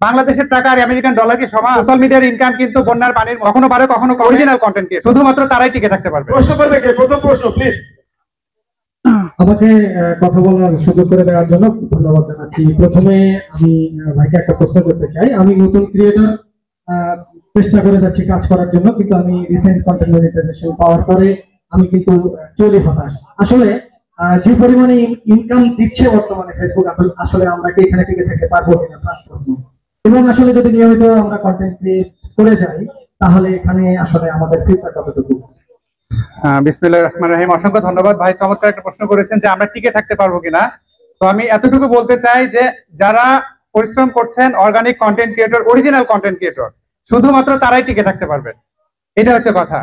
বাংলাদেশের টাকা আর American dollar কি সমান? সোশ্যাল মিডিয়ার ইনকাম কিন্তু বন্যার পানির কখনো পারে কখনো অরিজিনাল কন্টেন্ট কে শুধুমাত্র তারাই টিকে থাকতে পারবে। প্রথম প্রশ্ন প্লিজ। আমাকে কথা বলার সুযোগ করে দেওয়ার জন্য ধন্যবাদ জানাচ্ছি। প্রথমে আমি ভাইকে একটা প্রশ্ন করতে চাই। আমি নতুন ক্রিয়েটর, চেষ্টা করে যাচ্ছি কাজ করার জন্য, কিন্তু আমি রিসেন্ট কন্টেন্ট মনিটাইজেশন পাওয়ার পরে আমি কিন্তু চলে হতাশ। আসলে যে পরিমাণে ইনকাম দিচ্ছে বর্তমানে ফেসবুক, আসলে আমরা কি এখানে টিকে থাকতে পারবো কিনা, ফার্স্ট প্রশ্ন। এবং আসলে যদি নিয়মিত আমরা কন্টেন্ট ক্রিয়েট করে যাই তাহলে এখানে আসলে আমাদের ফিউচার কতটুকু? বিসমিল্লাহির রহমানির রহিম। অসংখ্য ধন্যবাদ ভাই, চমৎকার একটা প্রশ্ন করেছেন যে আমরা টিকে থাকতে পারবো কিনা। তো আমি এতটুকু বলতে চাই যে যারা পরিশ্রম করছেন, organic content creator, original content creator, শুধুমাত্র তারাই টিকে থাকতে পারবে। এটা হচ্ছে কথা,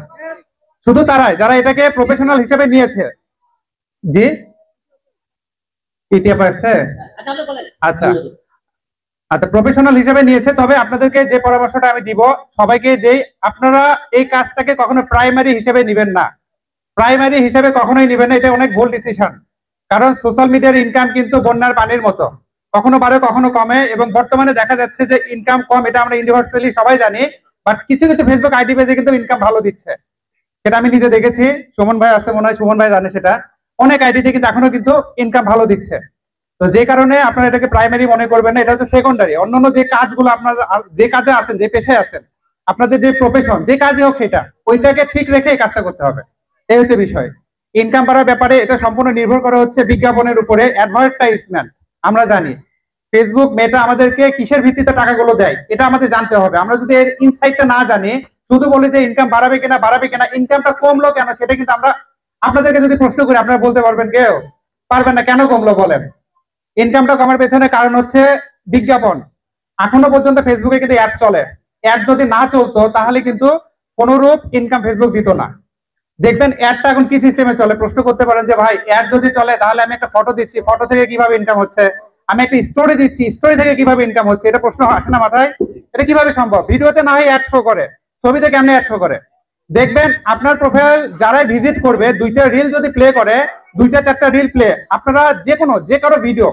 শুধু তারাই যারা এটাকে প্রফেশনাল হিসেবে নিয়েছে। জি পিটিএ পারছে, আচ্ছা আচ্ছা, প্রফেশনাল হিসেবে নিয়েছে। তবে আপনাদেরকে যে পরামর্শটা আমি দিব, সবাইকে দেই, আপনারা এই কাজটাকে কখনো প্রাইমারি হিসেবে নেবেন না। প্রাইমারি হিসেবে কখনোই নেবেন না, এটা অনেক ভুল ডিসিশন। কারণ সোশ্যাল মিডিয়ার ইনকাম কিন্তু বন্যার পানির মতো, কখনো বাড়ে কখনো কমে। এবং বর্তমানে দেখা যাচ্ছে যে ইনকাম কম, এটা আমরা ইউনিভার্সালি সবাই জানি। বাট কিছু কিছু ফেসবুক আইডি পেজে কিন্তু ইনকাম ভালো দিচ্ছে, সেটা আমি নিজে দেখেছি। সুমন ভাই আছে মনে হয়, সুমন ভাই জানে সেটা। অনেক আইডিতে কিন্তু এখনো কিন্তু ইনকাম ভালো দিচ্ছে। তো যে কারণে আপনারা এটাকে প্রাইমারি মনে করবেন না, এটা হচ্ছে সেকেন্ডারি। অন্যান্য যে কাজগুলো আপনারা যে কাজে আছেন, যে পেশায় আছেন, আপনাদের যে প্রফেশন, যে কাজই হোক, সেটা ওইটাকে ঠিক রেখে এই কাজটা করতে হবে। এই হচ্ছে বিষয়। ইনকাম বাড়ার ব্যাপারে এটা সম্পূর্ণ নির্ভর করা হচ্ছে বিজ্ঞাপনের উপরে, অ্যাডভার্টাইজমেন্ট। আমরা জানি ফেসবুক মেটা আমাদেরকে কিসের ভিত্তিতে টাকাগুলো দেয়, এটা আমাদের জানতে হবে। আমরা যদি এর ইনসাইটটা না জানি, শুধু বলি যে ইনকাম বাড়াবে কিনা বাড়াবে কিনা, ইনকামটা কমলো কেন, সেটা কিন্তু আমরা আপনাদেরকে যদি প্রশ্ন করি আপনারা বলতে পারবেন? কেউ পারবেন না। কেন কমলো বলেন? ইনকামটা কমার পেছনে কারণ হচ্ছে বিজ্ঞাপন। এখনো পর্যন্ত ফেসবুকে কিন্তু অ্যাড চলে। অ্যাড যদি না চলতো তাহলে কিন্তু কোনরূপ ইনকাম ফেসবুক দিত না। দেখবেন অ্যাডটা এখন কি সিস্টেমে চলে, প্রশ্ন করতে পারেন যে ভাই অ্যাড যদি চলে তাহলে আমি একটা ফটো দিচ্ছি, ফটো থেকে কিভাবে ইনকাম হচ্ছে? আমি একটা স্টোরি দিচ্ছি, স্টোরি থেকে কিভাবে ইনকাম হচ্ছে? এটা প্রশ্ন আসে না মাথায়? এটা কিভাবে সম্ভব? ভিডিওতে না হয় অ্যাড শো করে, ছবিতে কেমনে অ্যাড শো করে? দেখবেন আপনার প্রোফাইল যারাই ভিজিট করবে, দুইটা রিল যদি প্লে করে, দুইটা চারটা রিল প্লে, আপনারা যে কারো ভিডিও,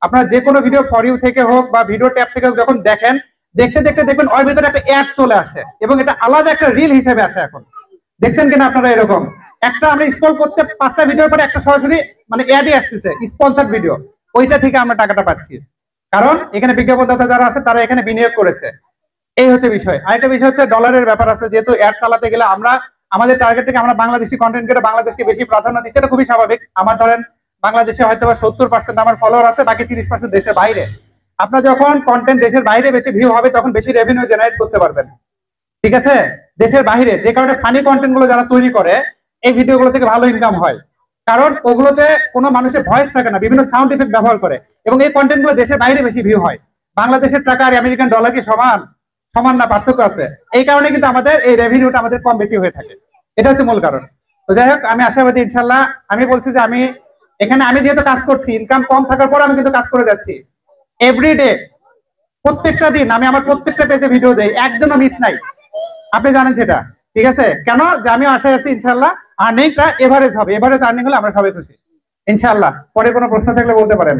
আপনারা যে কোনো ভিডিও ফর ইউ থেকে হোক বা ভিডিও ট্যাব থেকে হোক, যখন দেখেন, দেখতে দেখতে দেখবেন ওর ভিতরে একটা অ্যাড চলে আসে এবং এটা আলাদা একটা রিল হিসেবে আসে। এখন দেখছেন কিনা আপনারা এরকম? একটা আমরা স্ক্রল করতে 5টা ভিডিওর পরে একটা সরাসরি মানে অ্যাডই আসতেছে, স্পন্সর্ড ভিডিও। ওইটা থেকে আমরা টাকাটা পাচ্ছি, কারণ এখানে বিজ্ঞাপনদাতা যারা আছে তারা এখানে বিনিয়োগ করেছে। এই হচ্ছে বিষয়। আরেকটা বিষয় হচ্ছে ডলারের ব্যাপার আছে। যেহেতু অ্যাড চালাতে গেলে আমরা আমাদের টার্গেট থেকে আমরা বাংলাদেশি কন্টেন্ট ক্রিয়েটর বাংলাদেশকে বেশি প্রাধান্য দিচ্ছি, এটা খুবই স্বাভাবিক। আমার ধরেন বাংলাদেশে হয়তো 70% আমার ফলোয়ার আছে, বাকি 30% দেশের বাইরে। আপনার যখন কন্টেন্ট দেশের বাইরে বেশি ভিউ হবে, তখন বেশি রেভিনিউ জেনারেট করতে পারবেন। ঠিক আছে? দেশের বাইরে যে কারণে ফানি কন্টেন্ট গুলো যারা তৈরি করে, এই ভিডিওগুলো থেকে ভালো ইনকাম হয়, কারণ ওগুলোতে কোনো মানুষের ভয়েস থাকে না, বিভিন্ন সাউন্ড ইফেক্ট ব্যবহার করে, এবং এই কন্টেন্ট গুলো দেশের বাইরে বেশি ভিউ হয়। বাংলাদেশের টাকা আর আমেরিকান ডলার কি সমান? সমান না, পার্থক্য আছে। এই কারণে কিন্তু আমাদের এই রেভিনিউটা আমাদের কম বেশি হয়ে থাকে। এটা হচ্ছে মূল কারণ। তো যাই হোক, আমি আশাবাদী ইনশাল্লাহ। আমি বলছি যে আমি যেহেতু কাজ করছি, ইনকাম কম থাকার পর আমি কিন্তু কাজ করে যাচ্ছি এভরিডে। প্রত্যেকটা দিন আমি আমার প্রত্যেকটা পেজে ভিডিও দেই, একদিনও মিস নাই। আপনি জানেন সেটা, ঠিক আছে? কেন? যে আমি আশায় আছি ইনশাল্লাহ আর্নিংটা এভারেজ হবে। এভারেজ আর্নিং হলে আমরা সবাই খুশি ইনশাল্লাহ। পরে কোনো প্রশ্ন থাকলে বলতে পারেন।